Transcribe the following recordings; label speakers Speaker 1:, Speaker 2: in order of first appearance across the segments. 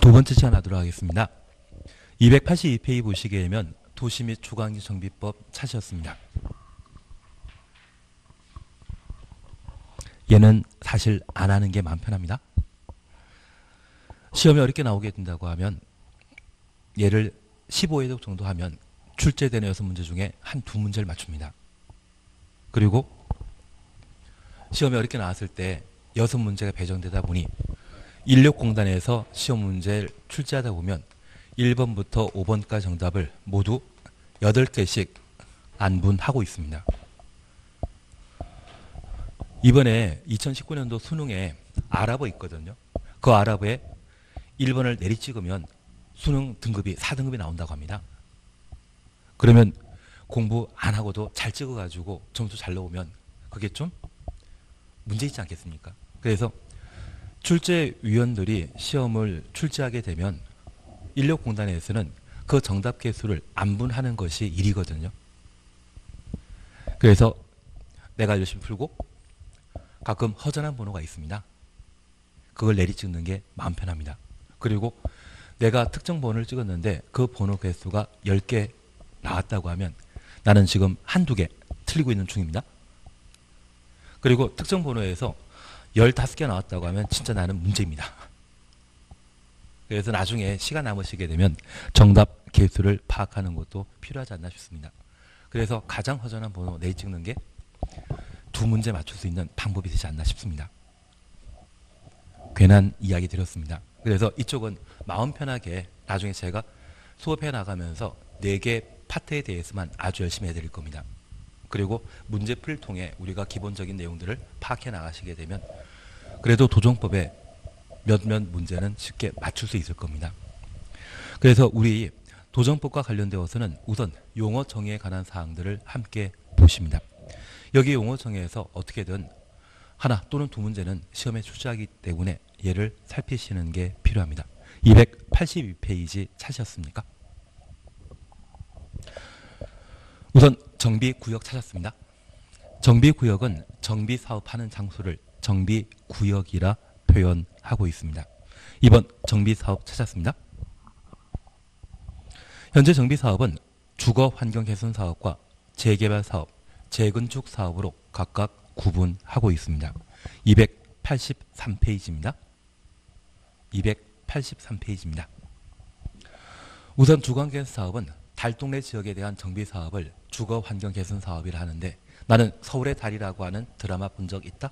Speaker 1: 두 번째 시간 하도록 하겠습니다. 282페이지 보시게 되면 도시 및 주거환경 정비법 차시였습니다. 얘는 사실 안 하는 게 마음 편합니다. 시험이 어렵게 나오게 된다고 하면 얘를 15회독 정도 하면 출제되는 6문제 중에 한 2문제를 맞춥니다. 그리고 시험이 어렵게 나왔을 때 6문제가 배정되다 보니 인력공단에서 시험 문제를 출제하다 보면 1번부터 5번까지 정답을 모두 8개씩 안분하고 있습니다. 이번에 2019년도 수능에 아랍어 있거든요. 그 아랍어에 1번을 내리 찍으면 수능 등급이 4등급이 나온다고 합니다. 그러면 공부 안 하고도 잘 찍어가지고 점수 잘 나오면 그게 좀 문제 있지 않겠습니까? 그래서 출제위원들이 시험을 출제하게 되면 인력공단에서는 그 정답 개수를 안분하는 것이 일이거든요. 그래서 내가 열심히 풀고 가끔 허전한 번호가 있습니다. 그걸 내리 찍는 게 마음 편합니다. 그리고 내가 특정 번호를 찍었는데 그 번호 개수가 10개 나왔다고 하면 나는 지금 한두 개 틀리고 있는 중입니다. 그리고 특정 번호에서 15개 나왔다고 하면 진짜 나는 문제입니다. 그래서 나중에 시간 남으시게 되면 정답 개수를 파악하는 것도 필요하지 않나 싶습니다. 그래서 가장 허전한 번호 내리 찍는 게 2문제 맞출 수 있는 방법이 되지 않나 싶습니다. 괜한 이야기 드렸습니다. 그래서 이쪽은 마음 편하게 나중에 제가 수업해 나가면서 4개 파트에 대해서만 아주 열심히 해드릴 겁니다. 그리고 문제풀이를 통해 우리가 기본적인 내용들을 파악해 나가시게 되면 그래도 도정법에 몇몇 문제는 쉽게 맞출 수 있을 겁니다. 그래서 우리 도정법과 관련되어서는 우선 용어 정의에 관한 사항들을 함께 보십니다. 여기 용어 정의에서 어떻게든 하나 또는 2문제는 시험에 출제하기 때문에 얘를 살피시는 게 필요합니다. 282페이지 찾으셨습니까? 우선 정비구역 찾았습니다. 정비구역은 정비사업하는 장소를 정비구역이라 표현하고 있습니다. 2번 정비사업 찾았습니다. 현재 정비사업은 주거환경개선사업과 재개발사업, 재건축사업으로 각각 구분하고 있습니다. 283페이지입니다. 283페이지입니다. 우선 주거환경사업은 달동네 지역에 대한 정비사업을 주거환경개선사업이라 하는데 나는 서울의 달이라고 하는 드라마 본 적 있다?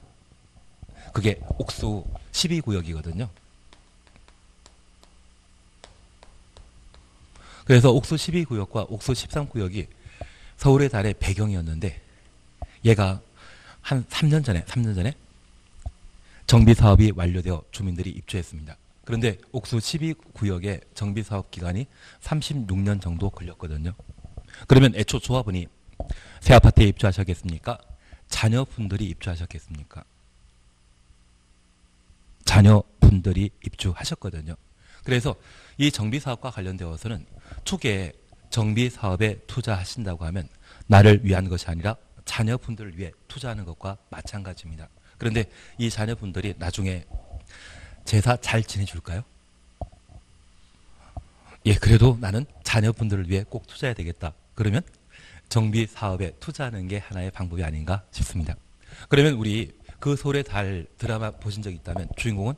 Speaker 1: 그게 옥수 12구역이거든요. 그래서 옥수 12구역과 옥수 13구역이 서울의 달의 배경이었는데 얘가 한 3년 전에 정비사업이 완료되어 주민들이 입주했습니다. 그런데 옥수 12구역의 정비사업 기간이 36년 정도 걸렸거든요. 그러면 애초 조합원이 새 아파트에 입주하셨겠습니까? 자녀분들이 입주하셨겠습니까? 자녀분들이 입주하셨거든요. 그래서 이 정비사업과 관련되어서는 초기에 정비사업에 투자하신다고 하면 나를 위한 것이 아니라 자녀분들을 위해 투자하는 것과 마찬가지입니다. 그런데 이 자녀분들이 나중에 제사 잘 지내줄까요? 예, 그래도 나는 자녀분들을 위해 꼭 투자해야 되겠다. 그러면 정비사업에 투자하는 게 하나의 방법이 아닌가 싶습니다. 그러면 우리 그 서울의 달 드라마 보신 적 있다면 주인공은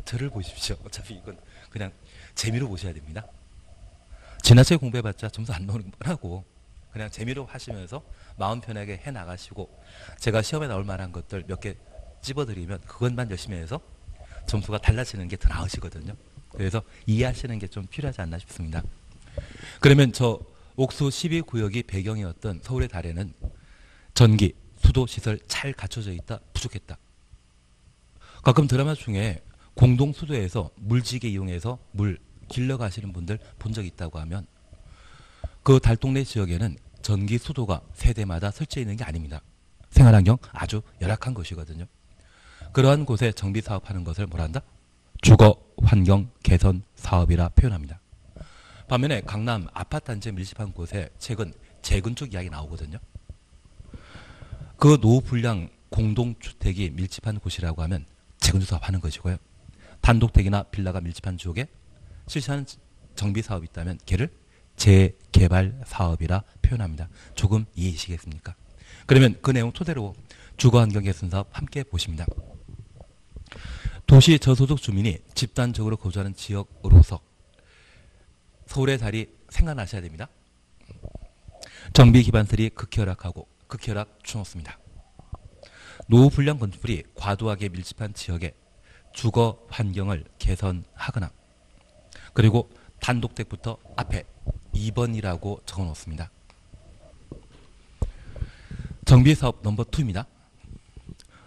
Speaker 1: 저를 보십시오. 어차피 이건 그냥 재미로 보셔야 됩니다. 지나치게 공부해봤자 점수 안 나오는 뻔하고 그냥 재미로 하시면서 마음 편하게 해나가시고 제가 시험에 나올 만한 것들 몇 개 찝어드리면 그것만 열심히 해서 점수가 달라지는 게 더 나으시거든요. 그래서 이해하시는 게 좀 필요하지 않나 싶습니다. 그러면 저 옥수 12구역이 배경이었던 서울의 달에는 전기, 수도 시설 잘 갖춰져 있다, 부족했다. 가끔 드라마 중에 공동 수도에서 물지개 이용해서 물 길러 가시는 분들 본 적 있다고 하면 그 달동네 지역에는 전기 수도가 세대마다 설치해 있는 게 아닙니다. 생활환경 아주 열악한 곳이거든요. 그러한 곳에 정비사업하는 것을 뭐라 한다? 주거환경 개선 사업이라 표현합니다. 반면에 강남 아파트 단지에 밀집한 곳에 최근 재건축 이야기 나오거든요. 그 노후불량 공동주택이 밀집한 곳이라고 하면 재건축 사업 하는 것이고요. 단독택이나 빌라가 밀집한 지역에 실시하는 정비 사업이 있다면 걔를 재개발 사업이라 표현합니다. 조금 이해하시겠습니까? 그러면 그 내용 토대로 주거환경 개선 사업 함께 보십니다. 도시 저소득 주민이 집단적으로 거주하는 지역으로서 서울의 달이 생각나셔야 됩니다. 정비 기반설이 극히 열악하고 극히 열악 추놓습니다. 노후 불량 건축물이 과도하게 밀집한 지역에 주거 환경을 개선하거나 그리고 단독택부터 앞에 2번이라고 적어 놓습니다. 정비사업 넘버 2입니다.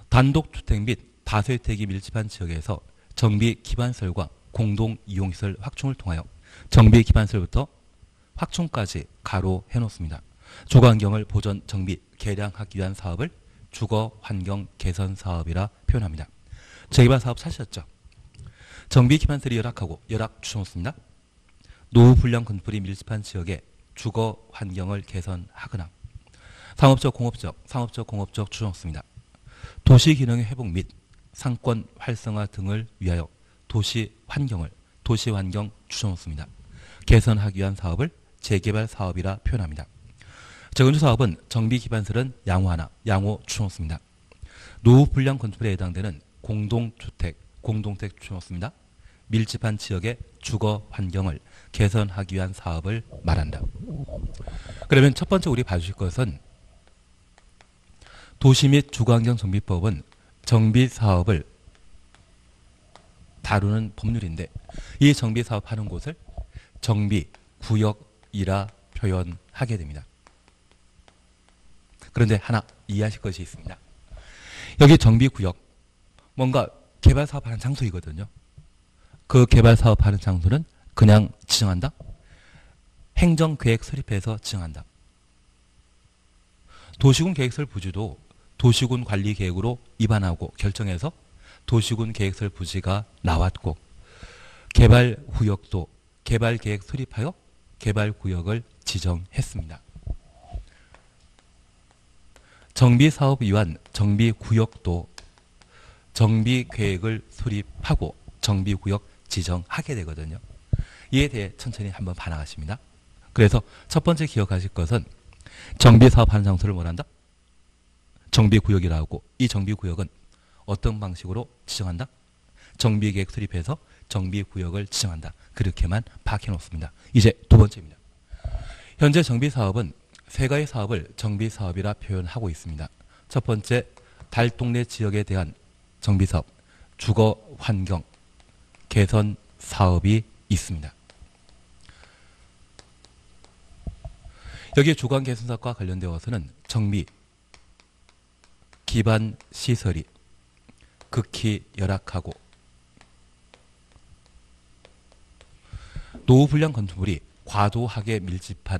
Speaker 1: 단독주택 및 다세대택이 밀집한 지역에서 정비 기반설과 공동 이용시설 확충을 통하여 정비 기반설부터 확충까지 가로 해놓습니다. 주거환경을 보전, 정비, 개량하기 위한 사업을 주거환경 개선 사업이라 표현합니다. 재개발 사업 찾으셨죠? 정비 기반설이 열악하고 열악 추놓습니다. 노후 불량 건물이 밀집한 지역에 주거 환경을 개선하거나 상업적, 공업적 추정습니다. 도시 기능의 회복 및 상권 활성화 등을 위하여 도시 환경 추정습니다. 개선하기 위한 사업을 재개발 사업이라 표현합니다. 재건축 사업은 정비 기반설은 양호하나 양호 추정습니다. 노후 불량 건물에 해당되는 공동주택, 공동택 추정습니다. 밀집한 지역의 주거 환경을 개선하기 위한 사업을 말한다. 그러면 첫 번째 우리 봐주실 것은 도시 및 주거환경 정비법은 정비 사업을 다루는 법률인데 이 정비 사업하는 곳을 정비 구역이라 표현하게 됩니다. 그런데 하나 이해하실 것이 있습니다. 여기 정비 구역 뭔가 개발 사업하는 장소이거든요. 그 개발 사업하는 장소는 그냥 지정한다? 행정계획 수립해서 지정한다. 도시군 계획설 부지도 도시군 관리계획으로 입안하고 결정해서 도시군 계획설 부지가 나왔고 개발구역도 개발계획 수립하여 개발구역을 지정했습니다. 정비사업 위한 정비구역도 정비계획을 수립하고 정비구역 지정하게 되거든요. 이에 대해 천천히 한번 반항하십니다. 그래서 첫 번째 기억하실 것은 정비사업하는 장소를 뭐란다? 정비구역이라고 하고 이 정비구역은 어떤 방식으로 지정한다? 정비계획 수립해서 정비구역을 지정한다. 그렇게만 파악해 놓습니다. 이제 두 번째입니다. 현재 정비사업은 세 가지 사업을 정비사업이라 표현하고 있습니다. 첫 번째, 달동네 지역에 대한 정비사업, 주거환경 개선 사업이 있습니다. 여기 주거환경 개선 사업과 관련되어서는 정비, 기반 시설이 극히 열악하고 노후 불량 건축물이 과도하게 밀집한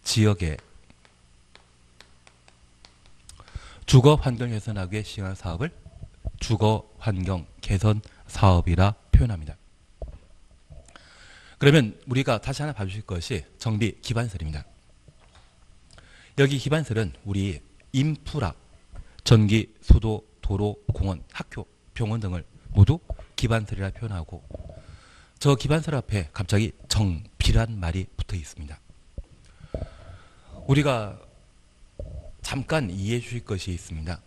Speaker 1: 지역에 주거 환경 개선하기 위해 시행한 사업을 주거 환경 개선 사업이라 표현합니다. 그러면 우리가 다시 하나 봐주실 것이 정비 기반설입니다. 여기 기반설은 우리 인프라, 전기, 수도, 도로, 공원, 학교, 병원 등을 모두 기반설이라 표현하고 저 기반설 앞에 갑자기 정비란 말이 붙어 있습니다. 우리가 잠깐 이해해 주실 것이 있습니다.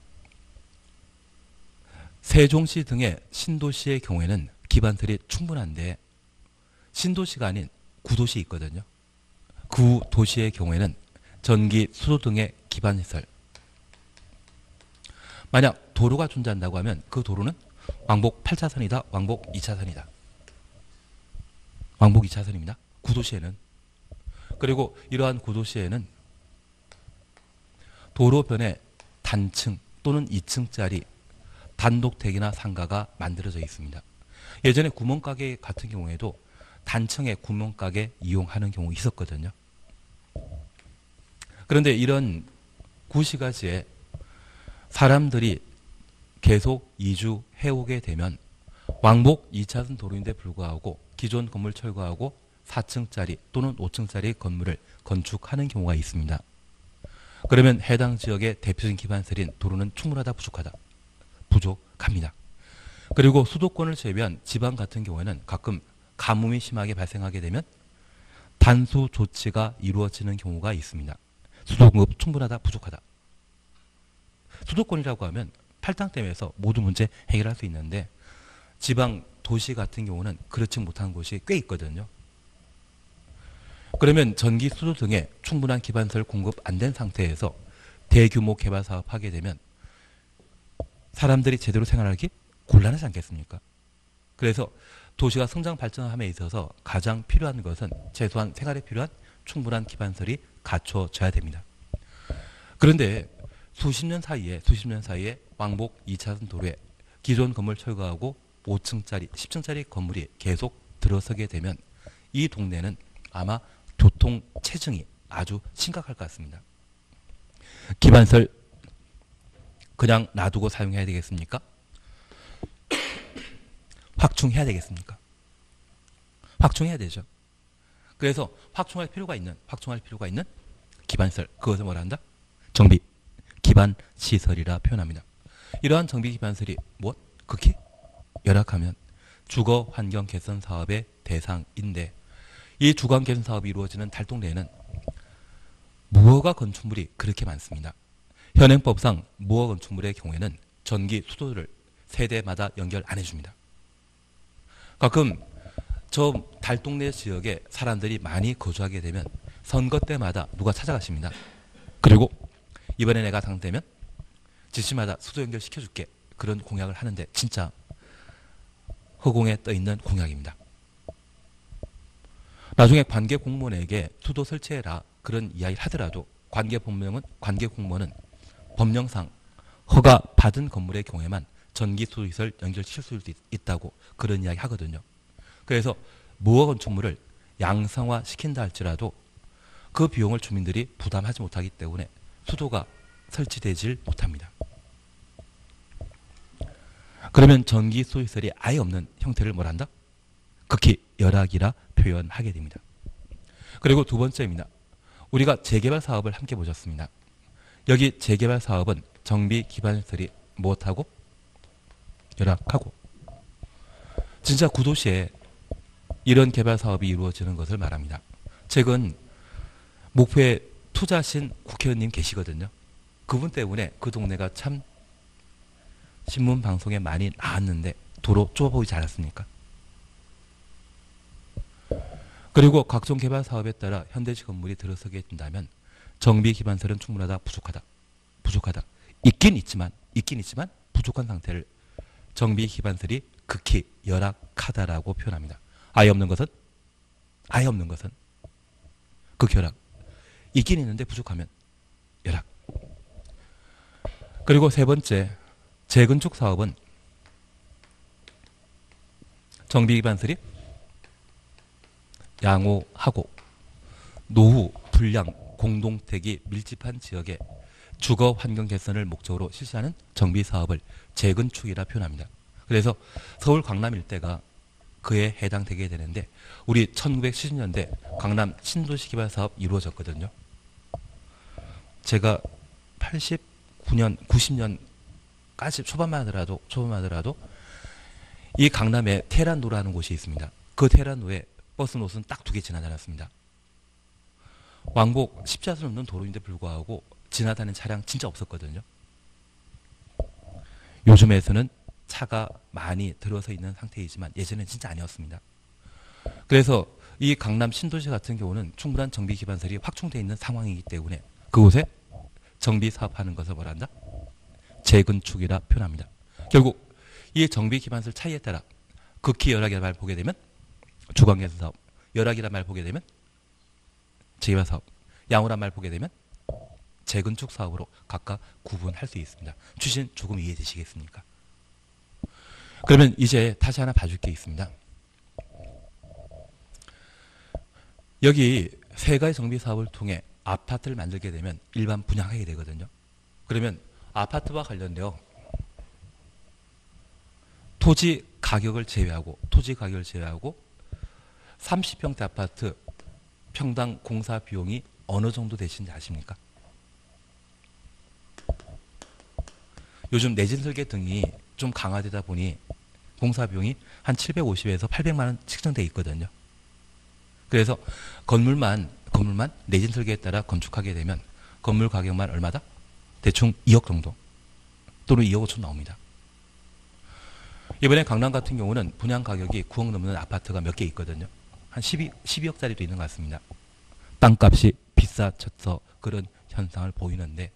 Speaker 1: 세종시 등의 신도시의 경우에는 기반설이 충분한데 신도시가 아닌 구도시 있거든요. 구도시의 경우에는 전기, 수도 등의 기반시설 만약 도로가 존재한다고 하면 그 도로는 왕복 8차선이다. 왕복 2차선이다. 왕복 2차선입니다. 구도시에는. 그리고 이러한 구도시에는 도로변에 단층 또는 2층짜리 단독택이나 상가가 만들어져 있습니다. 예전에 구멍가게 같은 경우에도 단층에 구멍가게 이용하는 경우 있었거든요. 그런데 이런 구시가지에 사람들이 계속 이주해오게 되면 왕복 2차선 도로인데 불구하고 기존 건물 철거하고 4층짜리 또는 5층짜리 건물을 건축하는 경우가 있습니다. 그러면 해당 지역의 대표적인 기반설인 도로는 충분하다, 부족하다? 부족합니다. 그리고 수도권을 제외한 지방 같은 경우에는 가끔 가뭄이 심하게 발생하게 되면 단수 조치가 이루어지는 경우가 있습니다. 수도 공급 충분하다, 부족하다. 수도권이라고 하면 팔당댐에서 모든 문제 해결할 수 있는데 지방 도시 같은 경우는 그렇지 못한 곳이 꽤 있거든요. 그러면 전기, 수도 등의 충분한 기반시설 공급 안 된 상태에서 대규모 개발 사업 하게 되면 사람들이 제대로 생활하기 곤란하지 않겠습니까? 그래서 도시가 성장 발전함에 있어서 가장 필요한 것은 최소한 생활에 필요한 충분한 기반시설이 갖춰져야 됩니다. 그런데 수십 년 사이에 왕복 2차선 도로에 기존 건물 철거하고 5층짜리, 10층짜리 건물이 계속 들어서게 되면 이 동네는 아마 교통 체증이 아주 심각할 것 같습니다. 기반시설 그냥 놔두고 사용해야 되겠습니까? 확충해야 되겠습니까? 확충해야 되죠. 그래서 확충할 필요가 있는 기반시설, 그것을 뭐라 한다? 정비 기반 시설이라 표현합니다. 이러한 정비 기반시설이 무엇? 극히 열악하면 주거 환경 개선 사업의 대상인데 이 주거 환경 개선 사업이 이루어지는 달동네에는 무허가 건축물이 그렇게 많습니다. 현행법상 무허가 건축물의 경우에는 전기, 수도를 세대마다 연결 안 해줍니다. 가끔 저 달동네 지역에 사람들이 많이 거주하게 되면 선거 때마다 누가 찾아가십니다. 그리고 이번에 내가 당되면 집집마다 수도 연결시켜줄게. 그런 공약을 하는데 진짜 허공에 떠있는 공약입니다. 나중에 관계 공무원에게 수도 설치해라 그런 이야기를 하더라도 관계 공무원은 법령상 허가 받은 건물의 경우에만 전기 수도 시설 연결시킬 수 있다고 그런 이야기 하거든요. 그래서 무허가 건축물을 양성화 시킨다 할지라도 그 비용을 주민들이 부담하지 못하기 때문에 수도가 설치되질 못합니다. 그러면 전기 수도 시설이 아예 없는 형태를 뭐라 한다? 극히 열악이라 표현하게 됩니다. 그리고 두 번째입니다. 우리가 재개발 사업을 함께 보셨습니다. 여기 재개발 사업은 정비 기반시설이 무엇하고? 열악하고. 진짜 구도시에 이런 개발 사업이 이루어지는 것을 말합니다. 최근 목포에 투자하신 국회의원님 계시거든요. 그분 때문에 그 동네가 참 신문 방송에 많이 나왔는데 도로 좁아 보이지 않았습니까? 그리고 각종 개발 사업에 따라 현대식 건물이 들어서게 된다면 정비 기반시설은 충분하다, 부족하다. 있긴 있지만 부족한 상태를 정비 기반시설이 극히 열악하다라고 표현합니다. 아예 없는 것은 극히 열악. 있긴 있는데 부족하면 열악. 그리고 세 번째, 재건축 사업은 정비 기반시설이 양호하고 노후, 불량, 공동택이 밀집한 지역에 주거 환경 개선을 목적으로 실시하는 정비 사업을 재건축이라 표현합니다. 그래서 서울 강남 일대가 그에 해당되게 되는데 우리 1970년대 강남 신도시 개발 사업 이루어졌거든요. 제가 89년, 90년까지 초반만 하더라도 이 강남에 테란도라는 곳이 있습니다. 그 테란도에 버스 노선 딱 2개 지나다녔습니다. 왕복 10자수 넘는 도로인데 불구하고 지나다니는 차량 진짜 없었거든요. 요즘에서는 차가 많이 들어서 있는 상태이지만 예전엔 진짜 아니었습니다. 그래서 이 강남 신도시 같은 경우는 충분한 정비 기반시설이 확충되어 있는 상황이기 때문에 그곳에 정비 사업하는 것을 뭐라 한다? 재건축이라 표현합니다. 결국 이 정비 기반시설 차이에 따라 극히 열악이라는 말 보게 되면 주거개선 사업, 열악이라는 말 보게 되면 재개발 사업, 양호란 말 보게 되면 재건축 사업으로 각각 구분할 수 있습니다. 취지는 조금 이해되시겠습니까? 그러면 이제 다시 하나 봐줄 게 있습니다. 여기 세 가지 정비 사업을 통해 아파트를 만들게 되면 일반 분양하게 되거든요. 그러면 아파트와 관련되어 토지 가격을 제외하고 30평대 아파트 평당 공사 비용이 어느 정도 되시는지 아십니까? 요즘 내진 설계 등이 좀 강화되다 보니 공사 비용이 한 750에서 800만 원 측정돼 있거든요. 그래서 건물만 내진 설계에 따라 건축하게 되면 건물 가격만 얼마다? 대충 2억 정도 또는 2억 5천 나옵니다. 이번에 강남 같은 경우는 분양 가격이 9억 넘는 아파트가 몇 개 있거든요. 한 12억짜리도 있는 것 같습니다. 땅값이 비싸져서 그런 현상을 보이는데,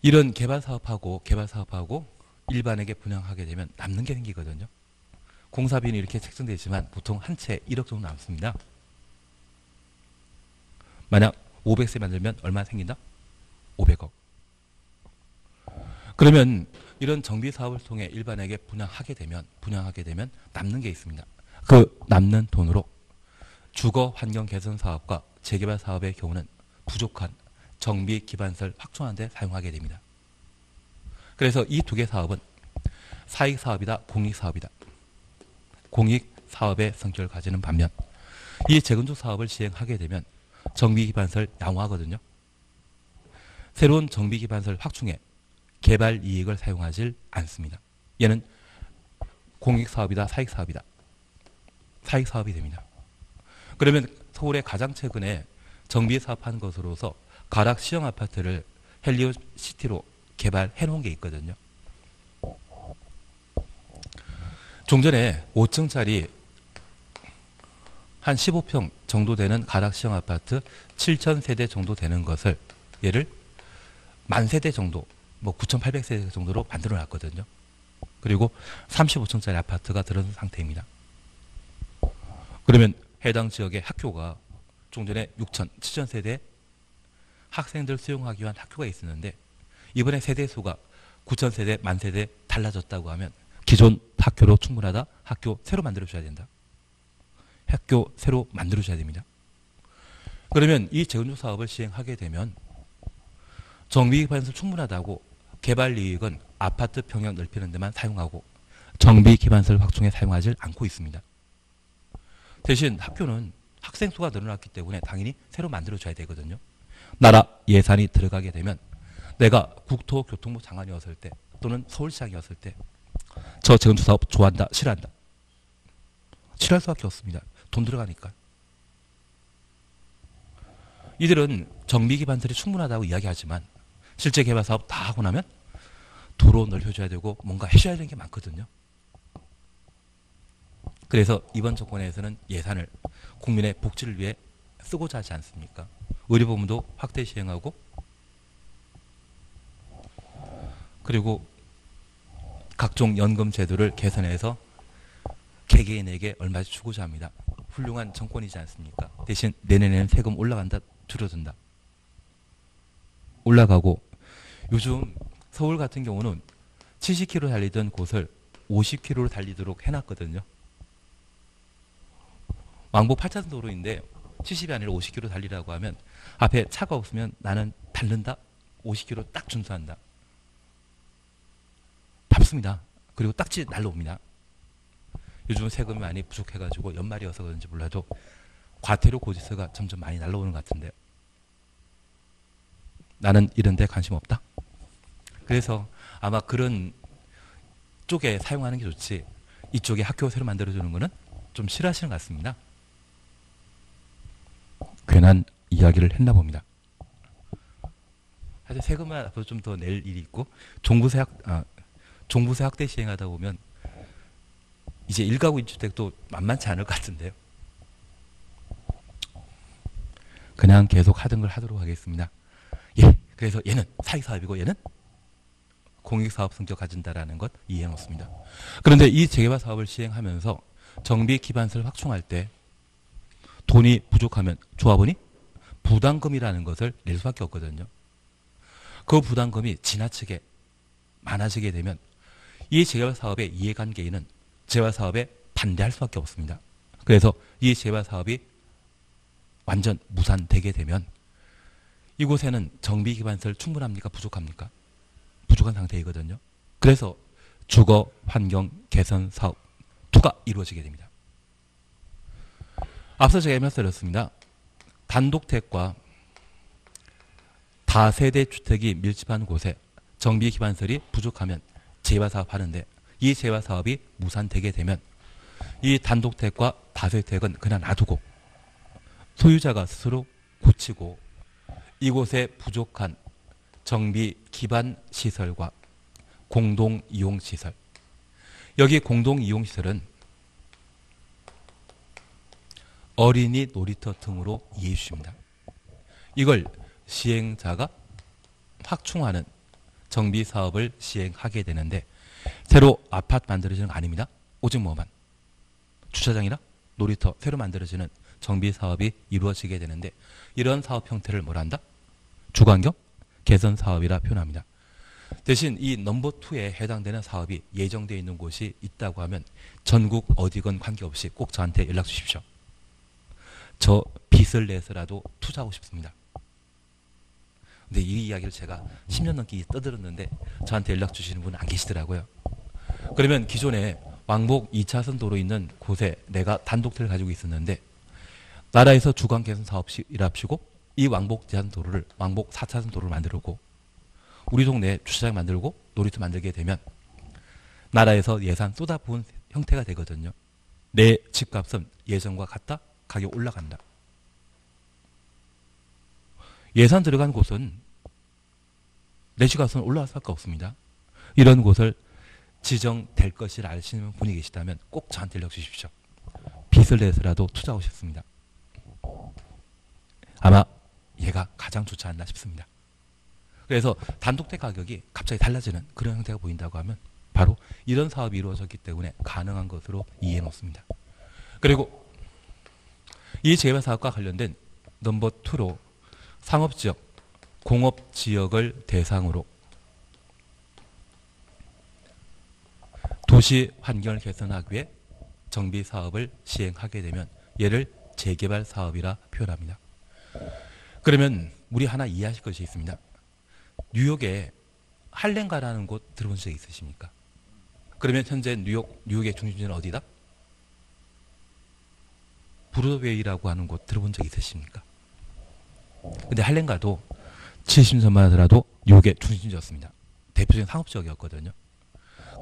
Speaker 1: 이런 개발 사업하고 일반에게 분양하게 되면 남는 게 생기거든요. 공사비는 이렇게 책정되지만 보통 한 채 1억 정도 남습니다. 만약 500세 만들면 얼마 생긴다? 500억. 그러면 이런 정비 사업을 통해 일반에게 분양하게 되면 남는 게 있습니다. 그 남는 돈으로 주거 환경 개선 사업과 재개발 사업의 경우는 부족한 정비 기반시설 확충하는 데 사용하게 됩니다. 그래서 이 두 개 사업은 사익 사업이다, 공익 사업이다. 공익 사업의 성격을 가지는 반면 이 재건축 사업을 시행하게 되면 정비 기반시설 양호하거든요. 새로운 정비 기반시설 확충에 개발 이익을 사용하지 않습니다. 얘는 공익 사업이다, 사익 사업이다. 사익 사업이 됩니다. 그러면 서울에 가장 최근에 정비 사업한 것으로서 가락 시형 아파트를 헬리오시티로 개발해 놓은 게 있거든요. 종전에 5층짜리 한 15평 정도 되는 가락 시형 아파트 7,000세대 정도 되는 것을 얘를 10,000세대 정도, 9,800세대 정도로 만들어 놨거든요. 그리고 35층짜리 아파트가 들어선 상태입니다. 그러면 해당 지역의 학교가 종전에 6,000, 7,000세대 학생들 수용하기 위한 학교가 있었는데 이번에 세대 수가 9,000세대, 10,000세대 달라졌다고 하면 기존 학교로 충분하다. 학교 새로 만들어줘야 된다. 학교 새로 만들어줘야 됩니다. 그러면 이 재건축 사업을 시행하게 되면 정비 기반시설 충분하다고 개발 이익은 아파트 평형 넓히는 데만 사용하고 정비 기반시설 확충에 사용하지 않고 있습니다. 대신 학교는 학생 수가 늘어났기 때문에 당연히 새로 만들어줘야 되거든요. 나라 예산이 들어가게 되면 내가 국토교통부 장관이었을 때 또는 서울시장이었을 때 저 재건축 사업 좋아한다, 싫어한다. 싫어할 수밖에 없습니다. 돈 들어가니까. 이들은 정비 기반시설이 충분하다고 이야기하지만 실제 개발 사업 다 하고 나면 도로 넓혀줘야 되고 뭔가 해줘야 되는 게 많거든요. 그래서 이번 정권에서는 예산을 국민의 복지를 위해 쓰고자 하지 않습니까? 의료보험도 확대 시행하고 그리고 각종 연금 제도를 개선해서 개개인에게 얼마씩 주고자 합니다. 훌륭한 정권이지 않습니까? 대신 내년에는 세금 올라간다, 줄어든다. 올라가고 요즘 서울 같은 경우는 70km 달리던 곳을 50km로 달리도록 해놨거든요. 왕복 8차선 도로인데 70이 아니라 50km 달리라고 하면 앞에 차가 없으면 나는 달른다. 50km 딱 준수한다. 밟습니다. 그리고 딱지 날라옵니다. 요즘 세금이 많이 부족해가지고 연말이어서 그런지 몰라도 과태료 고지서가 점점 많이 날라오는 것 같은데요. 나는 이런 데 관심 없다. 그래서 아마 그런 쪽에 사용하는 게 좋지 이쪽에 학교 새로 만들어주는 거는 좀 싫어하시는 것 같습니다. 괜한 이야기를 했나 봅니다. 사실 세금을 앞으로 좀 더 낼 일이 있고 종부세 확대 시행하다 보면 이제 1가구 1주택도 만만치 않을 것 같은데요. 그냥 계속 하던 걸 하도록 하겠습니다. 예, 그래서 얘는 사익사업이고 얘는 공익사업 성격 가진다라는 것 이해해 놓습니다. 그런데 이 재개발 사업을 시행하면서 정비 기반시설 확충할 때 돈이 부족하면 조합원이 부담금이라는 것을 낼 수밖에 없거든요. 그 부담금이 지나치게 많아지게 되면 이 재개발 사업의 이해관계인은 재개발 사업에 반대할 수밖에 없습니다. 그래서 이 재개발 사업이 완전 무산되게 되면 이곳에는 정비 기반시설 충분합니까? 부족합니까? 부족한 상태이거든요. 그래서 주거 환경 개선 사업 2가 이루어지게 됩니다. 앞서 제가 말씀드렸습니다. 단독택과 다세대 주택이 밀집한 곳에 정비 기반설이 부족하면 재개발 사업 하는데 이 재개발 사업이 무산되게 되면 이 단독택과 다세택은 그냥 놔두고 소유자가 스스로 고치고 이곳에 부족한 정비 기반 시설과 공동 이용 시설, 여기 공동 이용 시설은 어린이 놀이터 등으로 이해해 주십니다. 이걸 시행자가 확충하는 정비 사업을 시행하게 되는데 새로 아파트 만들어지는 거 아닙니다. 오직 뭐만 주차장이나 놀이터 새로 만들어지는 정비 사업이 이루어지게 되는데 이런 사업 형태를 뭐라 한다? 주관경 개선 사업이라 표현합니다. 대신 이 넘버 2에 해당되는 사업이 예정되어 있는 곳이 있다고 하면 전국 어디건 관계없이 꼭 저한테 연락 주십시오. 저 빚을 내서라도 투자하고 싶습니다. 근데 이 이야기를 제가 10년 넘게 떠들었는데 저한테 연락 주시는 분은 안 계시더라고요. 그러면 기존에 왕복 2차선 도로 있는 곳에 내가 단독택을 가지고 있었는데 나라에서 주간 개선 사업이랍시고 이 왕복 제한 도로를 왕복 4차선 도로를 만들고 우리 동네에 주차장 만들고 놀이터 만들게 되면 나라에서 예산 쏟아부은 형태가 되거든요. 내 집값은 예전과 같다? 가격 올라간다. 예산 들어간 곳은 내 집값은 올라갈 수밖에 없습니다. 이런 곳을 지정될 것을 아시는 분이 계시다면 꼭 저한테 연락 주십시오. 빚을 내서라도 투자하고 싶습니다. 아마 얘가 가장 좋지 않나 싶습니다. 그래서 단독택 가격이 갑자기 달라지는 그런 형태가 보인다고 하면 바로 이런 사업이 이루어졌기 때문에 가능한 것으로 이해해 놓습니다. 그리고 이 재개발 사업과 관련된 넘버 2로 상업지역, 공업지역을 대상으로 도시 환경을 개선하기 위해 정비 사업을 시행하게 되면 얘를 재개발 사업이라 표현합니다. 그러면 우리 하나 이해하실 것이 있습니다. 뉴욕에 할렘가라는 곳 들어본 적 있으십니까? 그러면 현재 뉴욕의 중심지는 어디다? 브로드웨이라고 하는 곳 들어본 적 있으십니까? 근데 할렘가도 70년만 하더라도 뉴욕의 중심지였습니다. 대표적인 상업지역이었거든요.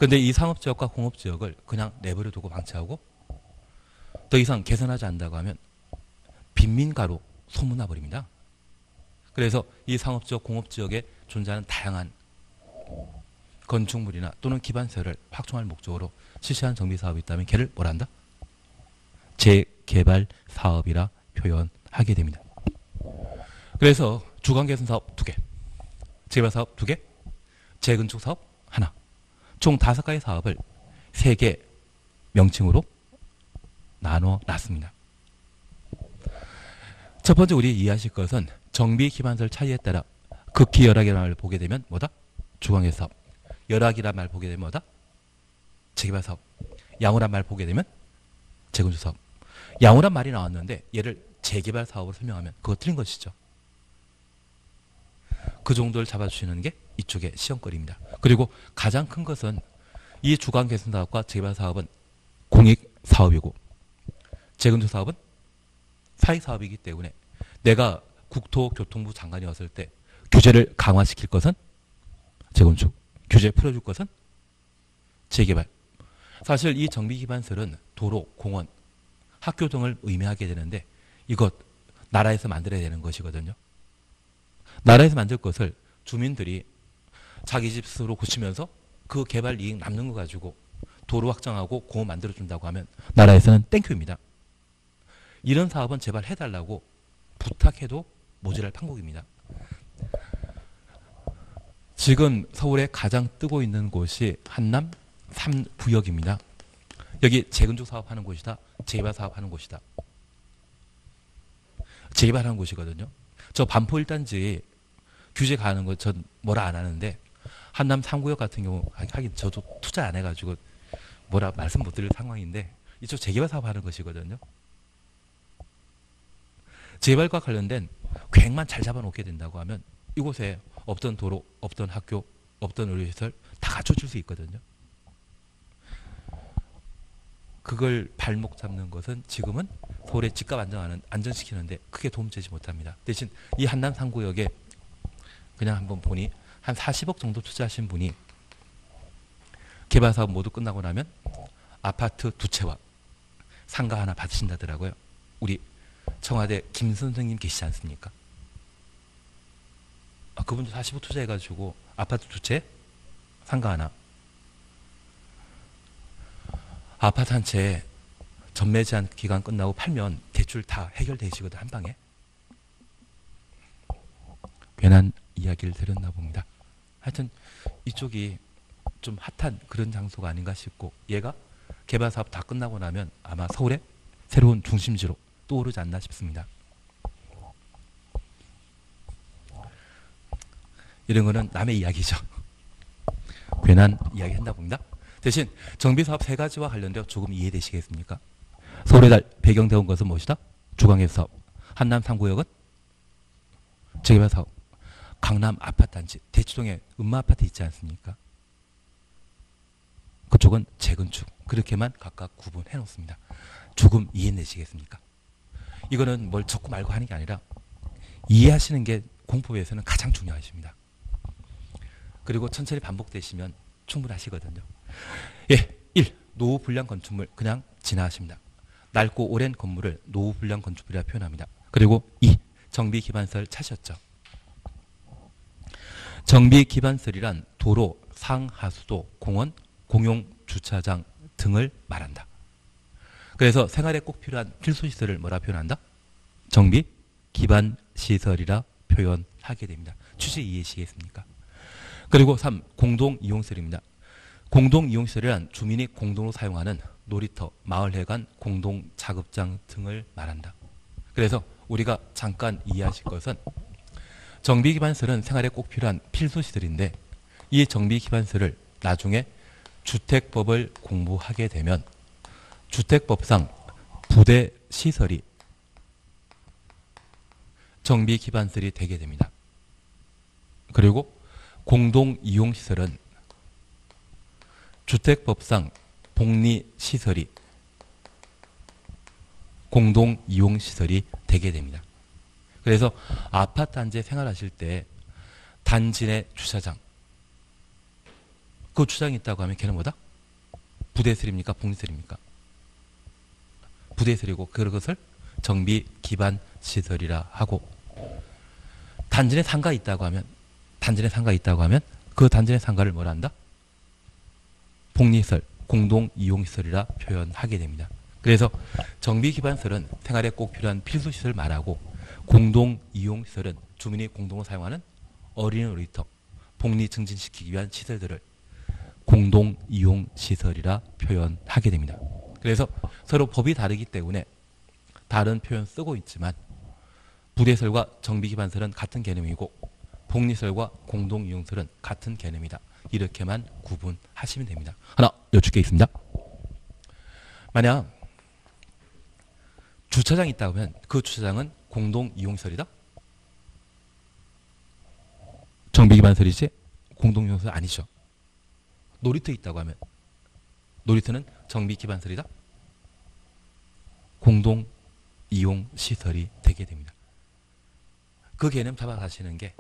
Speaker 1: 근데 이 상업지역과 공업지역을 그냥 내버려 두고 방치하고 더 이상 개선하지 않는다고 하면 빈민가로 소문나 버립니다. 그래서 이 상업지역, 공업지역에 존재하는 다양한 건축물이나 또는 기반시설을 확충할 목적으로 실시한 정비사업이 있다면 걔를 뭐라 한다? 재개발 사업이라 표현하게 됩니다. 그래서 주간개선 사업 2개, 재개발 사업 2개, 재건축 사업 하나, 총 5가지 사업을 3개 명칭으로 나눠 놨습니다. 첫 번째 우리 이해하실 것은 정비 기반설 차이에 따라 극히 열악이라는 말을 보게 되면 뭐다? 주간개선 사업. 열악이라는 말 보게 되면 뭐다? 재개발 사업. 양호란 말 보게 되면 재건축 사업. 양호란 말이 나왔는데 얘를 재개발 사업으로 설명하면 그거 틀린 것이죠. 그 정도를 잡아주시는 게 이쪽의 시험거리입니다. 그리고 가장 큰 것은 이 주간 개선 사업과 재개발 사업은 공익 사업이고 재건축 사업은 사익 사업이기 때문에 내가 국토교통부 장관이었을 때 규제를 강화시킬 것은 재건축, 규제 풀어줄 것은 재개발. 사실 이 정비기반설은 도로, 공원, 학교 등을 의미하게 되는데 이것 나라에서 만들어야 되는 것이거든요. 나라에서 만들 것을 주민들이 자기 집 스스로 고치면서 그 개발 이익 남는 거 가지고 도로 확장하고 공원 만들어준다고 하면 나라에서는 땡큐입니다. 이런 사업은 제발 해달라고 부탁해도 모자랄 판국입니다. 지금 서울에 가장 뜨고 있는 곳이 한남 3구역입니다. 여기 재건축 사업하는 곳이다. 재개발 사업하는 곳이다. 재개발하는 곳이거든요. 저 반포 1단지 규제 가는 거 전 뭐라 안 하는데 한남 3구역 같은 경우 하긴 저도 투자 안 해가지고 뭐라 말씀 못 드릴 상황인데 이쪽 재개발 사업하는 것이거든요. 재개발과 관련된 계획만 잘 잡아놓게 된다고 하면 이곳에 없던 도로, 없던 학교, 없던 의료시설 다 갖춰줄 수 있거든요. 그걸 발목 잡는 것은 지금은 서울의 집값 안정시키는데 크게 도움되지 못합니다. 대신 이 한남 3구역에 그냥 한번 보니 한 40억 정도 투자하신 분이 개발 사업 모두 끝나고 나면 아파트 2채와 상가 하나 받으신다더라고요. 우리 청와대 김 선생님 계시지 않습니까? 그분도 40억 투자해가지고 아파트 2채, 상가 하나. 아파트 한 채 전매 제한 기간 끝나고 팔면 대출 다 해결되시거든, 한 방에. 괜한 이야기를 드렸나 봅니다. 하여튼 이쪽이 좀 핫한 그런 장소가 아닌가 싶고, 얘가 개발 사업 다 끝나고 나면 아마 서울의 새로운 중심지로 떠오르지 않나 싶습니다. 이런 거는 남의 이야기죠. 괜한 이야기 한다 봅니다. 대신 정비사업 3가지와 관련되어 조금 이해되시겠습니까? 서울의 달 배경되온 것은 무엇이다? 주광해수 사업. 한남 3구역은 재개발 사업. 강남 아파트 단지, 대치동에 음마아파트 있지 않습니까? 그쪽은 재건축. 그렇게만 각각 구분해 놓습니다. 조금 이해내시겠습니까? 이거는 뭘 적고 말고 하는 게 아니라 이해하시는 게 공법에서는 가장 중요하십니다. 그리고 천천히 반복되시면 충분하시거든요. 예, 1. 노후 불량 건축물 그냥 지나가십니다. 낡고 오랜 건물을 노후 불량 건축물이라 표현합니다. 그리고 2. 정비 기반설 찾으셨죠? 정비 기반설이란 도로, 상하수도, 공원, 공용 주차장 등을 말한다. 그래서 생활에 꼭 필요한 필수시설을 뭐라 표현한다? 정비 기반 시설이라 표현하게 됩니다. 취지 이해하시겠습니까? 그리고 3. 공동이용시설입니다. 공동이용시설이란 주민이 공동으로 사용하는 놀이터, 마을회관, 공동작업장 등을 말한다. 그래서 우리가 잠깐 이해하실 것은 정비기반시설은 생활에 꼭 필요한 필수시설인데, 이 정비기반시설을 나중에 주택법을 공부하게 되면 주택법상 부대시설이 정비기반시설이 되게 됩니다. 그리고 공동이용시설은 주택법상 복리시설이 공동이용시설이 되게 됩니다. 그래서 아파트 단지에 생활하실 때 단지 내 주차장, 그 주차장이 있다고 하면 걔는 뭐다? 부대시설입니까? 복리시설입니까? 부대시설이고 그것을 정비기반시설이라 하고, 단지 내 상가 있다고 하면 그 단지 내 상가를 뭐라 한다? 복리시설, 공동이용시설이라 표현하게 됩니다. 그래서 정비기반시설은 생활에 꼭 필요한 필수시설을 말하고, 공동이용시설은 주민이 공동으로 사용하는 어린이 놀이터, 복리 증진시키기 위한 시설들을 공동이용시설이라 표현하게 됩니다. 그래서 서로 법이 다르기 때문에 다른 표현 쓰고 있지만 부대시설과 정비기반시설은 같은 개념이고 복리시설과 공동이용시설은 같은 개념이다. 이렇게만 구분하시면 됩니다. 하나 여쭙 게 있습니다. 만약 주차장이 있다고 하면 그 주차장은 공동이용시설이다? 정비기반시설이지 공동이용시설 아니죠. 놀이터 있다고 하면 놀이터는 정비기반시설이다? 공동이용시설이 되게 됩니다. 그 개념 잡아가시는 게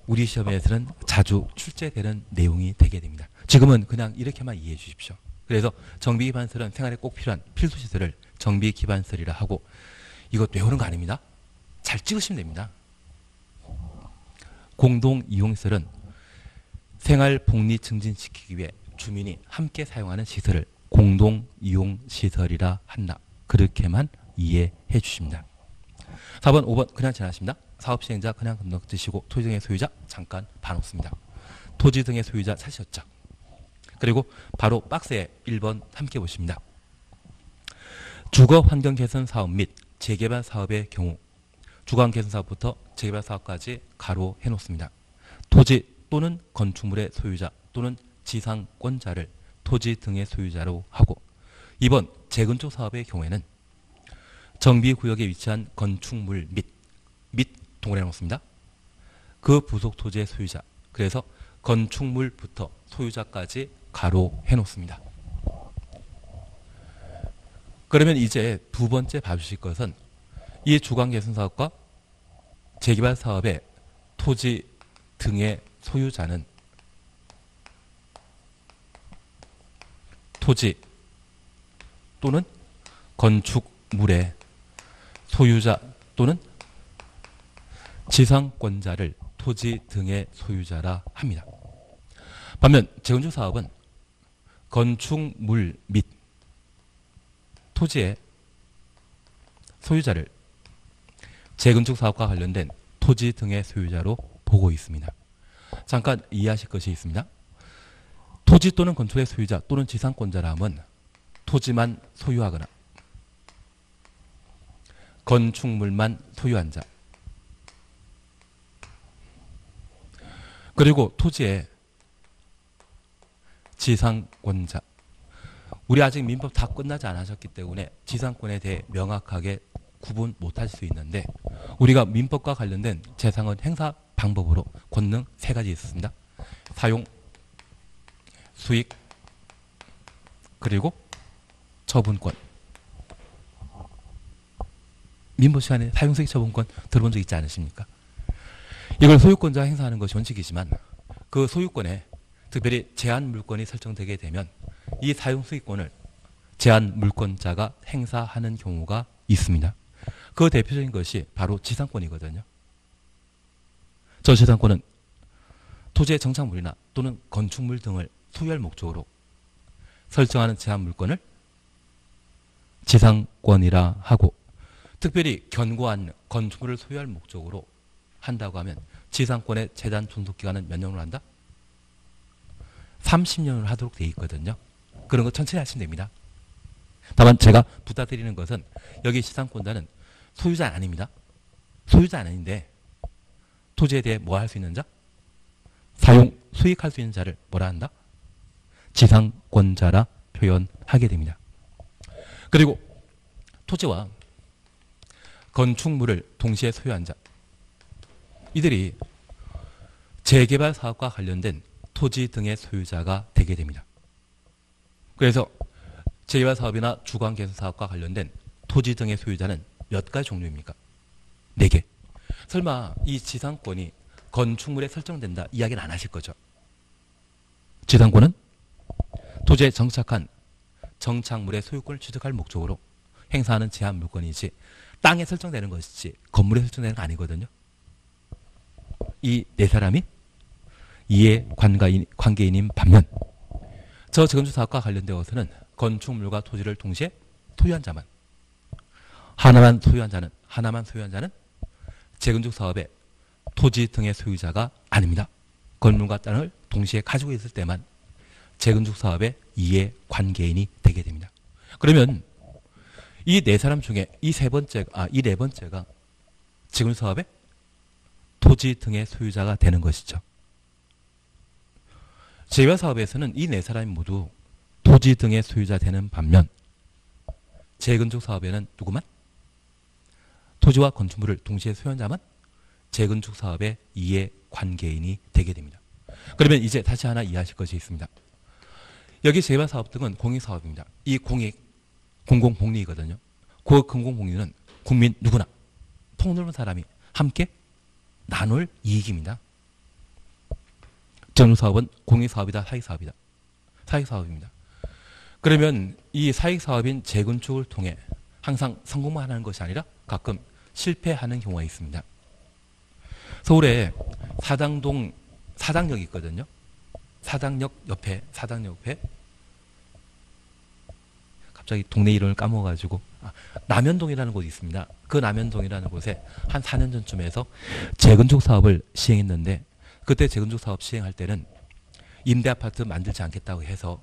Speaker 1: 우리 시험에서는 자주 출제되는 내용이 되게 됩니다. 지금은 그냥 이렇게만 이해해 주십시오. 그래서 정비기반시설은 생활에 꼭 필요한 필수시설을 정비기반시설이라 하고, 이것 외우는 거 아닙니다. 잘 찍으시면 됩니다. 공동이용시설은 생활 복리 증진시키기 위해 주민이 함께 사용하는 시설을 공동이용시설이라 한다. 그렇게만 이해해 주십니다. 4번, 5번 그냥 지나십니다. 사업시행자 그냥 건너뛰시고 토지 등의 소유자 잠깐 봐놓습니다. 토지 등의 소유자 찾으셨죠? 그리고 바로 박스에 1번 함께 보십니다. 주거 환경 개선 사업 및 재개발 사업의 경우 주거 개선 사업부터 재개발 사업까지 가로 해놓습니다. 토지 또는 건축물의 소유자 또는 지상권자를 토지 등의 소유자로 하고, 2번 재건축 사업의 경우에는 정비구역에 위치한 건축물 및 동그라미 놓습니다. 그 부속 토지의 소유자, 그래서 건축물부터 소유자까지 가로 해놓습니다. 그러면 이제 두 번째 봐주실 것은 이 주거개선 사업과 재개발 사업의 토지 등의 소유자는 토지 또는 건축물의 소유자 또는 지상권자를 토지 등의 소유자라 합니다. 반면 재건축 사업은 건축물 및 토지의 소유자를 재건축 사업과 관련된 토지 등의 소유자로 보고 있습니다. 잠깐 이해하실 것이 있습니다. 토지 또는 건축의 소유자 또는 지상권자라 함은 토지만 소유하거나 건축물만 소유한 자, 그리고 토지의 지상권자. 우리 아직 민법 다 끝나지 않으셨기 때문에 지상권에 대해 명확하게 구분 못할 수 있는데, 우리가 민법과 관련된 재산권 행사 방법으로 권능 3가지 있습니다. 사용, 수익, 그리고 처분권. 민법 시간에 사용, 수익, 처분권 들어본 적 있지 않으십니까? 이걸 소유권자가 행사하는 것이 원칙이지만 그 소유권에 특별히 제한 물권이 설정되게 되면 이 사용 수익권을 제한 물권자가 행사하는 경우가 있습니다. 그 대표적인 것이 바로 지상권이거든요. 저 지상권은 토지의 정착물이나 또는 건축물 등을 소유할 목적으로 설정하는 제한 물권을 지상권이라 하고, 특별히 견고한 건축물을 소유할 목적으로 한다고 하면 지상권의 재단 존속기간은 몇 년으로 한다? 30년을 하도록 되어 있거든요. 그런 거 천천히 하시면 됩니다. 다만 제가 부탁드리는 것은 여기 지상권자는 소유자 아닙니다. 소유자 아닌데 토지에 대해 뭐 할 수 있는 자? 사용, 수익할 수 있는 자를 뭐라 한다? 지상권자라 표현하게 됩니다. 그리고 토지와 건축물을 동시에 소유한 자, 이들이 재개발 사업과 관련된 토지 등의 소유자가 되게 됩니다. 그래서 재개발 사업이나 주거 개선 사업과 관련된 토지 등의 소유자는 몇 가지 종류입니까? 4개. 설마 이 지상권이 건축물에 설정된다 이야기는 안 하실 거죠? 지상권은 토지에 정착한 정착물의 소유권을 취득할 목적으로 행사하는 제한 물권이지 땅에 설정되는 것이지 건물에 설정되는 거 아니거든요. 이 4사람이 이해 관계인인 반면 저 재건축 사업과 관련되어서는 건축물과 토지를 동시에 소유한 자만, 하나만 소유한 자는 재건축 사업의 토지 등의 소유자가 아닙니다. 건물과 땅을 동시에 가지고 있을 때만 재건축 사업의 이해 관계인이 되게 됩니다. 그러면 이 4사람 중에 이 네 번째가 재건축 사업의 토지 등의 소유자가 되는 것이죠. 재개발 사업에서는 이 4사람이 모두 토지 등의 소유자 되는 반면 재건축 사업에는 누구만? 토지와 건축물을 동시에 소유한 자만 재건축 사업의 이해 관계인이 되게 됩니다. 그러면 이제 다시 하나 이해하실 것이 있습니다. 여기 재개발 사업 등은 공익사업입니다. 이 공익, 공공복리이거든요. 그 공공복리는 국민 누구나 폭넓은 사람이 함께 나눌 이익입니다. 재건축사업은 공익사업이다, 사익사업이다. 사익사업입니다. 그러면 이 사익사업인 재건축을 통해 항상 성공만 하는 것이 아니라 가끔 실패하는 경우가 있습니다. 서울에 사당동 사당역이 있거든요. 사당역 옆에 갑자기 동네 이름을 까먹어가지고 남현동이라는 곳이 있습니다. 그 남현동이라는 곳에 한 4년 전쯤에서 재건축 사업을 시행했는데, 그때 재건축 사업 시행할 때는 임대아파트 만들지 않겠다고 해서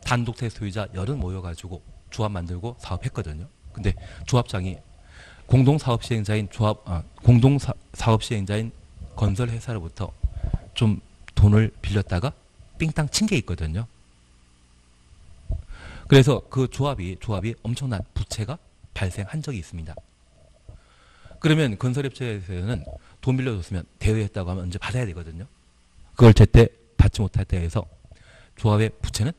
Speaker 1: 단독세 소유자 열은 모여가지고 조합 만들고 사업했거든요. 근데 조합장이 공동사업시행자인 건설회사로부터 좀 돈을 빌렸다가 삥땅 친 게 있거든요. 그래서 그 조합이 엄청난 부채가 발생한 적이 있습니다. 그러면 건설업체에서는 돈 빌려줬으면 대여했다고 하면 언제 받아야 되거든요. 그걸 제때 받지 못할 때 해서 조합의 부채는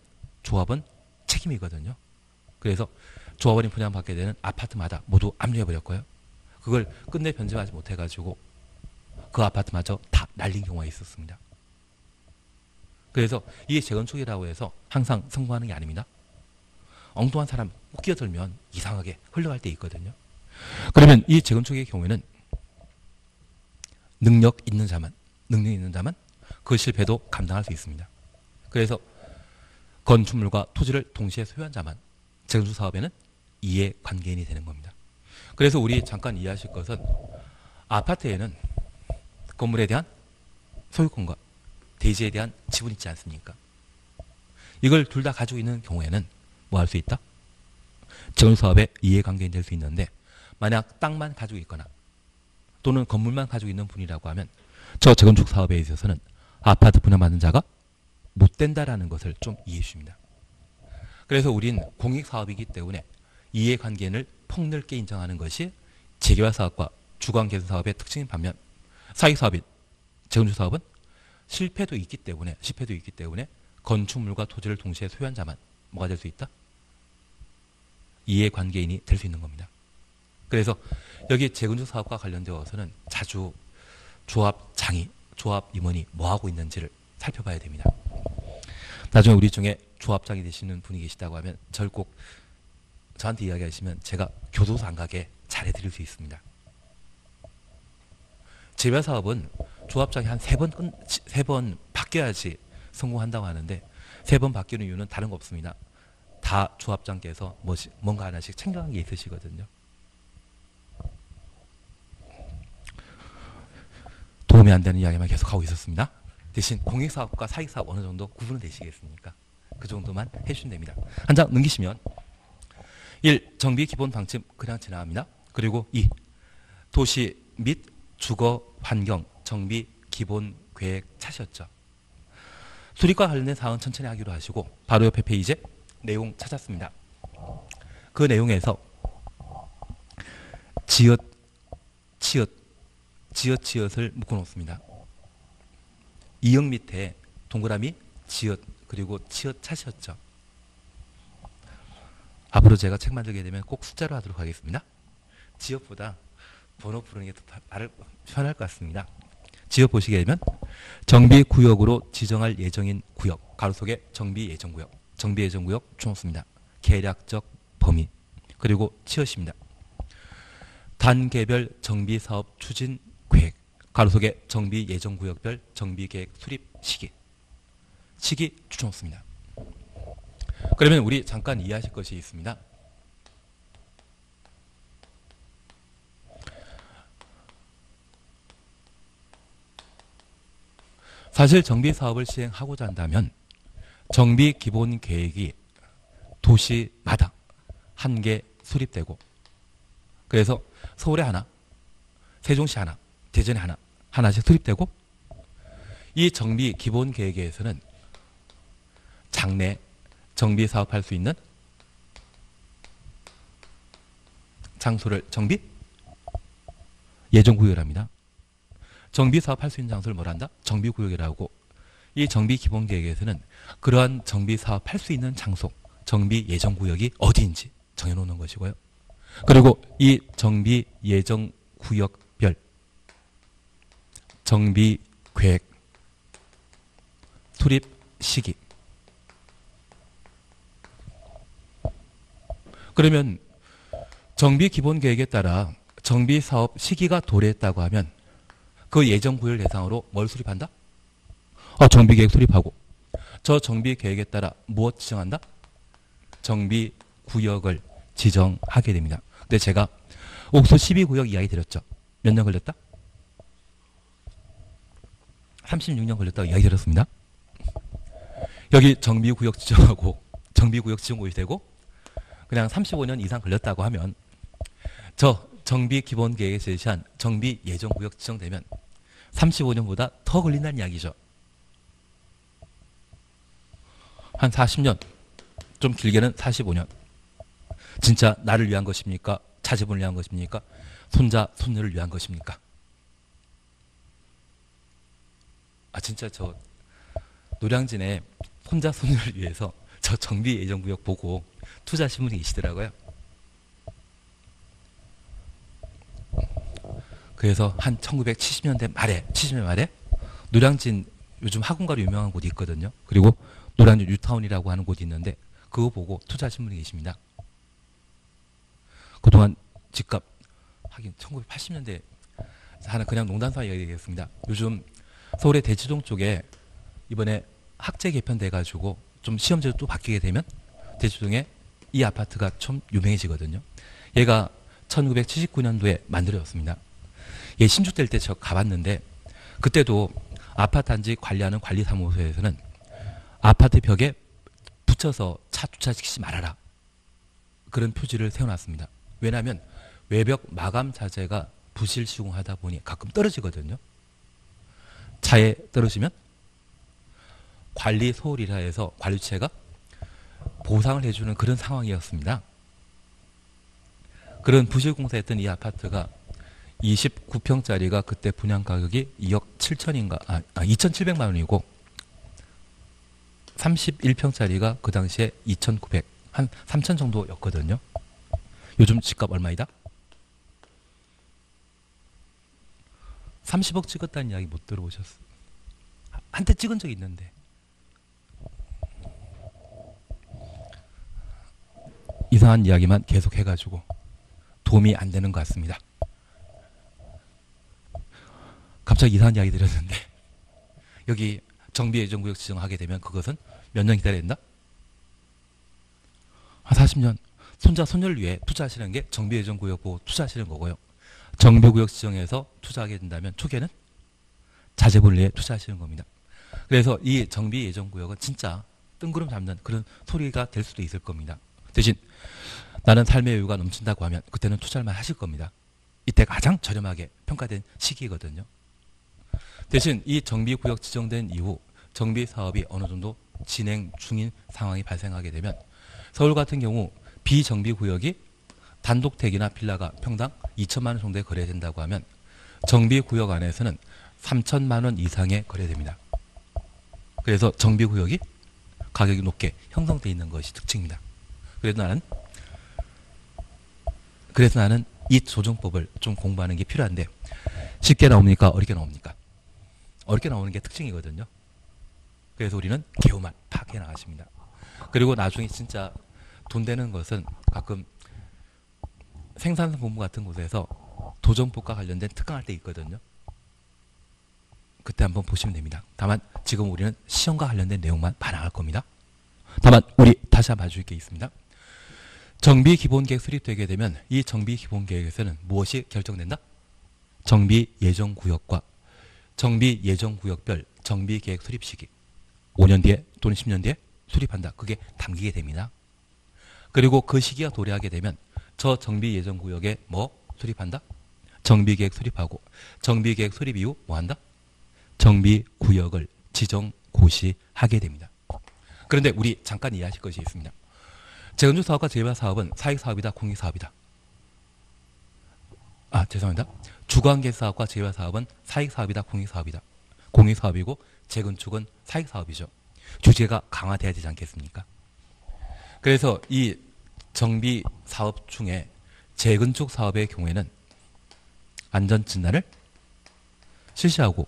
Speaker 1: 조합원 책임이거든요. 그래서 조합원이 분양받게 되는 아파트마다 모두 압류해버렸고요. 그걸 끝내 변제하지 못해가지고 그 아파트마저 다 날린 경우가 있었습니다. 그래서 이게 재건축이라고 해서 항상 성공하는 게 아닙니다. 엉뚱한 사람 꼭 끼어들면 이상하게 흘러갈 때 있거든요. 그러면 이 재건축의 경우에는 능력 있는 자만 그 실패도 감당할 수 있습니다. 그래서 건축물과 토지를 동시에 소유한 자만 재건축 사업에는 이해관계인이 되는 겁니다. 그래서 우리 잠깐 이해하실 것은 아파트에는 건물에 대한 소유권과 대지에 대한 지분이 있지 않습니까? 이걸 둘 다 가지고 있는 경우에는 뭐 할 수 있다? 재건축 사업의 이해관계인이 될 수 있는데 만약 땅만 가지고 있거나 또는 건물만 가지고 있는 분이라고 하면 저 재건축 사업에 있어서는 아파트 분양받는 자가 못 된다라는 것을 좀 이해해 주십니다. 그래서 우린 공익사업이기 때문에 이해관계인을 폭넓게 인정하는 것이 재개발 사업과 주거 개선 사업의 특징인 반면 사익사업인 재건축 사업은 실패도 있기 때문에 건축물과 토지를 동시에 소유한 자만 뭐가 될 수 있다? 이해관계인이 될 수 있는 겁니다. 그래서 여기 재건축 사업과 관련되어서는 자주 조합장이, 조합 임원이 뭐 하고 있는지를 살펴봐야 됩니다. 나중에 우리 중에 조합장이 되시는 분이 계시다고 하면 절 꼭 저한테 이야기하시면 제가 교도소 안 가게 잘해드릴 수 있습니다. 재개발 사업은 조합장이 한 3번 바뀌어야지 성공한다고 하는데 3번 바뀌는 이유는 다른 거 없습니다. 다 조합장께서 뭔가 하나씩 챙겨간 게 있으시거든요. 도움이 안 되는 이야기만 계속 하고 있었습니다. 대신 공익사업과 사익사업 어느 정도 구분은 되시겠습니까? 그 정도만 해주시면 됩니다. 한 장 넘기시면 1. 정비 기본 방침 그냥 지나갑니다. 그리고 2. 도시 및 주거 환경 정비 기본 계획 차시였죠. 수립과 관련된 사항은 천천히 하기로 하시고 바로 옆에 페이지에 내용 찾았습니다. 그 내용에서 지읒을 묶어놓습니다. 이역 밑에 동그라미 지읒 그리고 치읒 차시였죠. 앞으로 제가 책 만들게 되면 꼭 숫자로 하도록 하겠습니다. 지읒보다 번호 부르는 게 더 편할 것 같습니다. 지읒 보시게 되면 정비구역으로 지정할 예정인 구역 가로 속에 정비예정구역 정비예정구역 쳐놓습니다. 계략적 범위 그리고 치읒입니다. 단계별 정비사업 추진 계획 가로 속에 정비예정구역별 정비계획 수립 시기 추천했습니다. 그러면 우리 잠깐 이해하실 것이 있습니다. 사실 정비 사업을 시행하고자 한다면 정비 기본 계획이 도시마다 한 개 수립되고 그래서 서울에 하나, 세종시 하나, 대전에 하나씩 수립되고 이 정비 기본 계획에서는 장내 정비 사업할 수 있는 장소를 정비 예정구역이랍니다. 정비 사업할 수 있는 장소를 뭐라 한다? 정비구역이라고. 이 정비 기본 계획에서는 그러한 정비 사업할 수 있는 장소 정비 예정구역이 어디인지 정해놓는 것이고요. 그리고 이 정비 예정구역별 정비 계획 수립 시기 그러면 정비 기본 계획에 따라 정비 사업 시기가 도래했다고 하면 그 예정 구역을 대상으로 뭘 수립한다? 정비 계획 수립하고 저 정비 계획에 따라 무엇 지정한다? 정비 구역을 지정하게 됩니다. 근데 제가 옥수 12구역 이야기 드렸죠. 몇 년 걸렸다? 36년 걸렸다고 이야기 드렸습니다. 여기 정비구역 지정하고 정비구역 지정구역이 되고 그냥 35년 이상 걸렸다고 하면 저 정비 기본 계획에 제시한 정비 예정구역 지정되면 35년보다 더 걸린다는 이야기죠. 한 40년, 좀 길게는 45년. 진짜 나를 위한 것입니까? 자제분을 위한 것입니까? 손자, 손녀를 위한 것입니까? 진짜 저 노량진에 손자, 손녀를 위해서 저 정비 예정구역 보고 투자하신 분이 계시더라고요. 그래서 한 1970년대 말에 노량진 요즘 학원가로 유명한 곳이 있거든요. 그리고 노량진 뉴타운이라고 하는 곳이 있는데 그거 보고 투자하신 분이 계십니다. 그동안 집값 하긴 1980년대 하나 그냥 농담삼아 얘기하겠습니다. 요즘 서울의 대치동 쪽에 이번에 학제 개편돼 가지고 좀 시험제도 또 바뀌게 되면 대치동에 이 아파트가 좀 유명해지거든요. 얘가 1979년도에 만들어졌습니다. 얘 신축될 때 저 가봤는데 그때도 아파트 단지 관리하는 관리사무소에서는 아파트 벽에 붙여서 차 주차시키지 말아라. 그런 표지를 세워놨습니다. 왜냐하면 외벽 마감 자재가 부실 시공하다 보니 가끔 떨어지거든요. 차에 떨어지면 관리 소홀이라 해서 관리체가 보상을 해주는 그런 상황이었습니다. 그런 부실 공사했던 이 아파트가 29평짜리가 그때 분양 가격이 2억 7천인가 2,700만 원이고 31평짜리가 그 당시에 2,900, 한 3천 정도였거든요. 요즘 집값 얼마이다? 30억 찍었다는 이야기 못 들어보셨어요? 한때 찍은 적이 있는데 이상한 이야기만 계속 해가지고 도움이 안 되는 것 같습니다. 갑자기 이상한 이야기 들었는데 여기 정비예정구역 지정하게 되면 그것은 몇 년 기다려야 된다? 한 40년. 손자 손녀를 위해 투자하시는 게 정비예정구역 보고 투자하시는 거고요. 정비구역 지정해서 투자하게 된다면 초기에는 자재분을 위해 투자하시는 겁니다. 그래서 이 정비예정구역은 진짜 뜬구름 잡는 그런 소리가 될 수도 있을 겁니다. 대신 나는 삶의 여유가 넘친다고 하면 그때는 투자를 많이 하실 겁니다. 이때 가장 저렴하게 평가된 시기거든요. 대신 이 정비구역 지정된 이후 정비사업이 어느 정도 진행 중인 상황이 발생하게 되면 서울 같은 경우 비정비구역이 단독택이나 빌라가 평당 2천만 원 정도에 거래된다고 하면 정비구역 안에서는 3천만 원 이상에 거래됩니다. 그래서 정비구역이 가격이 높게 형성되어 있는 것이 특징입니다. 그래서 나는 이 조정법을 좀 공부하는 게 필요한데 쉽게 나옵니까? 어렵게 나옵니까? 어렵게 나오는 게 특징이거든요. 그래서 우리는 개요만 파악해 나가십니다. 그리고 나중에 진짜 돈 되는 것은 가끔 생산성 본부 같은 곳에서 도정법과 관련된 특강할 때 있거든요. 그때 한번 보시면 됩니다. 다만 지금 우리는 시험과 관련된 내용만 반영할 겁니다. 다만 우리 다시 한번 봐줄 게 있습니다. 정비기본계획 수립되게 되면 이 정비기본계획에서는 무엇이 결정된다? 정비예정구역과 정비예정구역별 정비계획 수립 시기 5년 뒤에 또는 10년 뒤에 수립한다. 그게 담기게 됩니다. 그리고 그 시기가 도래하게 되면 저 정비예정구역에 뭐 수립한다? 정비계획 수립하고 정비계획 수립 이후 뭐 한다? 정비구역을 지정 고시하게 됩니다. 그런데 우리 잠깐 이해하실 것이 있습니다. 재건축사업과 재개발사업은 사익사업이다, 공익사업이다. 죄송합니다. 주거환경사업과 재개발사업은 사익사업이다, 공익사업이다. 공익사업이고 재건축은 사익사업이죠. 규제가 강화돼야 되지 않겠습니까? 그래서 이 정비사업 중에 재건축 사업의 경우에는 안전진단을 실시하고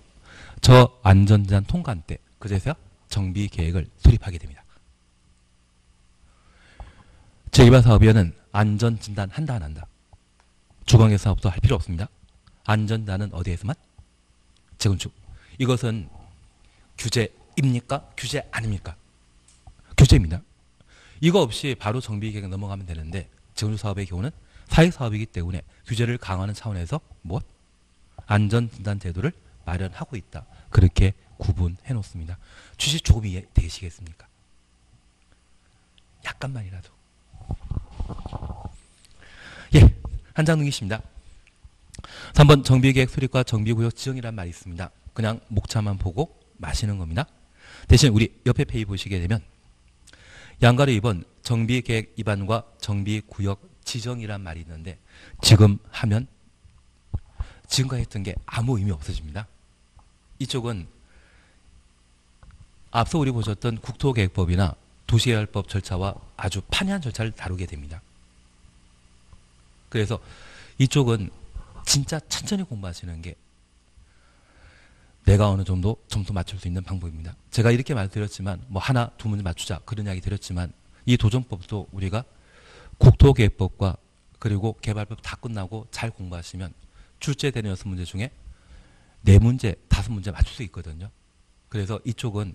Speaker 1: 저 안전진단 통과한 때 그제서야 정비계획을 수립하게 됩니다. 재개발 사업위원회는 안전진단 한다 안 한다? 주거환경 사업도 할 필요 없습니다. 안전진단은 어디에서만? 재건축. 이것은 규제입니까? 규제 아닙니까? 규제입니다. 이거 없이 바로 정비계획 넘어가면 되는데 재건축 사업의 경우는 사익사업이기 때문에 규제를 강화하는 차원에서 무엇? 안전진단 제도를 마련하고 있다. 그렇게 구분해 놓습니다. 취지 조금 이해되시겠습니까? 약간만이라도. 예, 한 장 넘기십니다. 3번 정비계획 수립과 정비구역 지정이란 말이 있습니다. 그냥 목차만 보고 마시는 겁니다. 대신 우리 옆에 페이지 보시게 되면 양가로 2번 정비계획 위반과 정비구역 지정이란 말이 있는데 지금 하면 지금까지 했던 게 아무 의미 없어집니다. 이쪽은 앞서 우리 보셨던 국토계획법이나 도시개발법 절차와 아주 판이한 절차를 다루게 됩니다. 그래서 이쪽은 진짜 천천히 공부하시는 게 내가 어느 정도 점수 맞출 수 있는 방법입니다. 제가 이렇게 말드렸지만 뭐 하나 두 문제 맞추자 그런 이야기 드렸지만 이 도전법도 우리가 국토계획법과 그리고 개발법 다 끝나고 잘 공부하시면 출제되는 6문제 중에 4문제, 5문제 맞출 수 있거든요. 그래서 이쪽은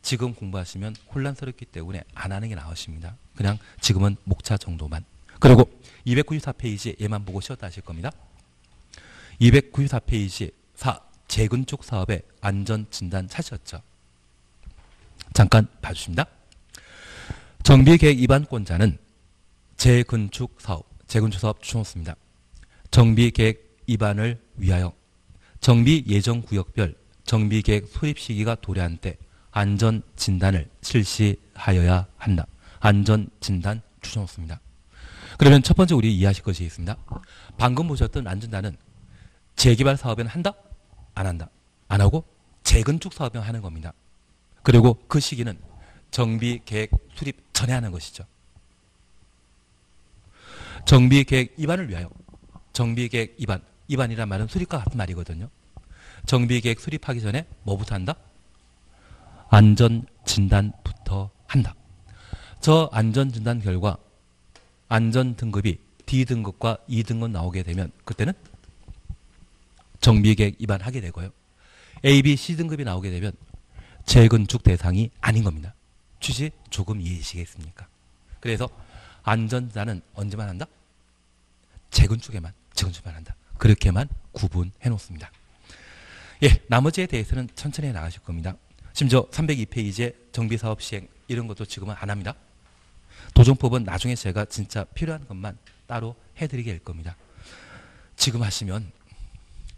Speaker 1: 지금 공부하시면 혼란스럽기 때문에 안 하는 게 나으십니다. 그냥 지금은 목차 정도만. 그리고 294페이지 얘만 보고 쉬었다 하실 겁니다. 294페이지 4. 재건축 사업의 안전진단 찾으셨죠? 잠깐 봐주십니다. 정비계획 위반권자는 재건축 사업 추천했습니다. 정비계획 위반을 위하여 정비 예정구역별 정비계획 수립 시기가 도래한 때 안전진단을 실시하여야 한다. 안전진단 추천했습니다. 그러면 첫 번째 우리 이해하실 것이 있습니다. 방금 보셨던 안전진단은 재개발 사업에는 한다? 안 한다. 안 하고 재건축 사업에 하는 겁니다. 그리고 그 시기는 정비계획 수립 전에 하는 것이죠. 정비계획 위반을 위하여 정비계획 위반이란 말은 수립과 같은 말이거든요. 정비계획 수립하기 전에 뭐부터 한다? 안전진단부터 한다. 저 안전진단 결과 안전등급이 D등급과 E등급 나오게 되면 그때는 정비계획 위반하게 되고요. A, B, C등급이 나오게 되면 재건축 대상이 아닌 겁니다. 취지 조금 이해하시겠습니까? 그래서 안전진단은 언제만 한다? 재건축에만 한다. 그렇게만 구분해 놓습니다. 예, 나머지에 대해서는 천천히 나가실 겁니다. 심지어 302페이지에 정비사업 시행 이런 것도 지금은 안 합니다. 도정법은 나중에 제가 진짜 필요한 것만 따로 해드리게 될 겁니다. 지금 하시면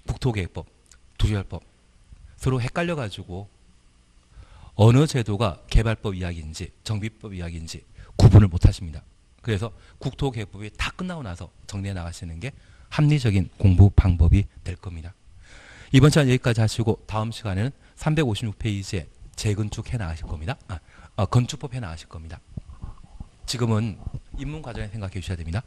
Speaker 1: 국토계획법, 도시개발법 서로 헷갈려가지고 어느 제도가 개발법 이야기인지 정비법 이야기인지 구분을 못하십니다. 그래서 국토계획법이 다 끝나고 나서 정리해 나가시는 게 합리적인 공부 방법이 될 겁니다. 이번 시간 여기까지 하시고 다음 시간에는 356페이지에 재건축 해 나가실 겁니다. 건축법 해 나가실 겁니다. 지금은 입문 과정에 생각해 주셔야 됩니다.